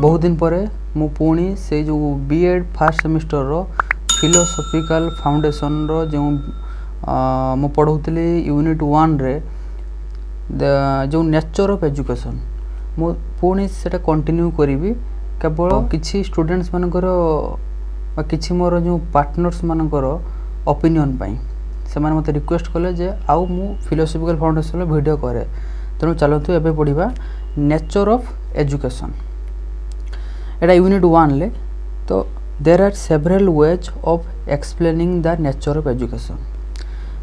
बहुत दिन पर मु पुणी से जो B.Ed फर्स्ट सेमिस्टर रो फिलोसॉफिकल फाउंडेशन रो जो मु पढ़ुतली यूनिट 1 रे जो नेचर ऑफ एजुकेशन मु पुणी सेटा कंटिन्यू करी केवल किछि स्टूडेंट्स मानकर किछि मोर जो पार्टनर्स मानकर ओपिनियन पाई से माने मते रिक्वेस्ट कले जे आउ मु फिलोसॉफिकल फाउंडेशन रो वीडियो करे तेणु चलतु एबे पढ़िबा नेचर ऑफ एजुकेशन एटा यूनिट 1 ले। तो there are several ways of explaining the nature of education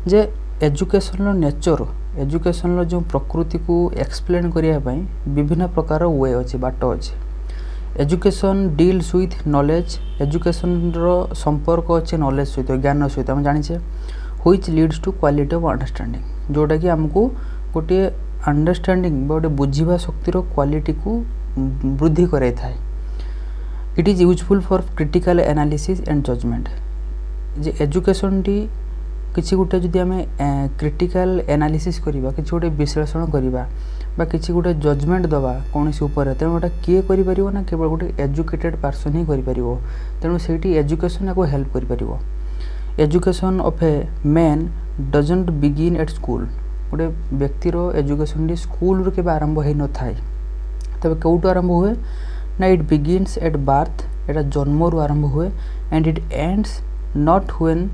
जे एजुकेशन रो नेचर एजुकेशन रो जो प्रकृति को एक्सप्लेन करिया पई विभिन्न प्रकार वे अछि बाट अछि। Education deals with knowledge education रो संपर्क अछि नॉलेज सहित ज्ञान सहित हम जानि छे which leads to quality of understanding जोटा कि हमको गोटे अंडरस्टैंडिंग गोटे बुझिबा शक्ति रो क्वालिटी को वृद्धि करे थाए। It is useful for critical analysis and judgement जे एजुकेशन टी किछि गोटे जदि आमे क्रिटिकल एनालिसिस करिबा किछि गोटे विश्लेषण करिबा बा किछि गोटे जजमेंट दबा कोनसी ऊपर तेणु एटा किए करि परिबो ना केवल गोटे एजुकेटेड पर्सन ही करि परिबो तेणु सेठी एजुकेशन को हेल्प करि परिबो। Education of a man doesn't begin at school गोटे व्यक्ति रो एजुकेशन टी स्कूल रो के आरंभ हे न थाए तबे कोउट आरंभ हुए ना इट बिगिन्स एट बर्थ एटा जन्म रु आरंभ हुए and it ends not when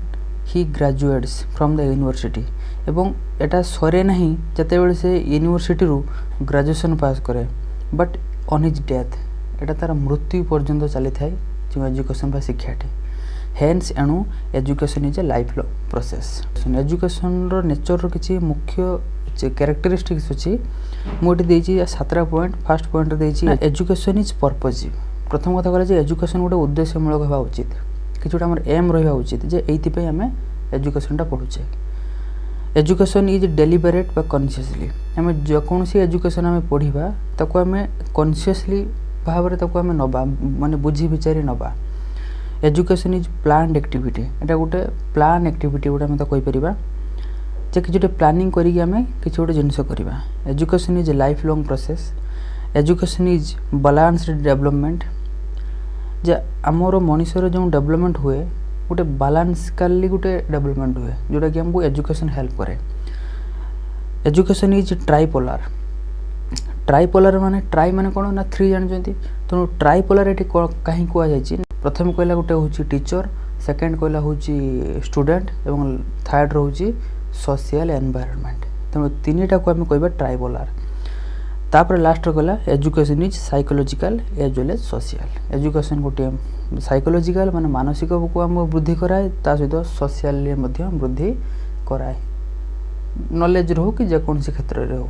he graduates from the university एवं एटा सरे नहीं जते बेले से यूनिवर्सिटी रु ग्रेजुएशन पास करे बट ऑन हिज डेथ एटा तार मृत्यु पर्यंत चली थाए जो एजुकेशन बा शिक्षाटी हेन्स एणु education is a life long process. Education रो नेचर रो किछि मुख्य कैरेक्टरिस्टिक्स अछि मोटी देछि 7 पॉइंट फर्स्ट पॉइंट देछि एजुकेशन इज पर्पसिव। प्रथम कथा कहले जे एजुकेशन गोटे उद्देश्यमूलक होबा उचित किछुटा हमर एम रहबा उचित जे एइति पे हमें एजुकेशन टा पढुचे। एजुकेशन इज डेलिबरेट बा कॉन्शियसली हमें जो कोनसी एजुकेशन हमें पढिबा ताको हमें कॉन्शियसली भाबरे ताको हमें नबा माने बुझी विचारी नबा। एजुकेशन इज प्लान्ड एक्टिविटी एटा गोटे प्लान एक्टिविटी गोटे हम तो कहि परिबा जे किछुटे प्लानिंग करी कि हमें किछु गोटे जिंस करबा। Education is a life long process. Education is balanced development जे हमरो मनुष्यर जो डेवलपमेंट हुए गोटे बैलेंस काली गोटे डेवलपमेंट हुए जोटा कि हमको एजुकेशन हेल्प करे। Education is tripolar. ट्राइपोलर माने ट्राई माने कोन ना 3 जान जंती तो ट्राइपोलर एटी काहे को जाई प्रथम कहला गोटे होची टीचर सेकंड कहला होची स्टूडेंट एवं थर्ड रहउची सोशल एनवायरनमेंट तेणु तीनटा को हम कहबा ट्राइपोलर। तापर लास्ट कहला education is psychological as well as social. Education गोटे साइकोलॉजिकल माने मानसिक को हम वृद्धि कराए ता सहित सोशल मध्ये वृद्धि कराए नॉलेज रहो कि जे कोनसी क्षेत्र रे हो।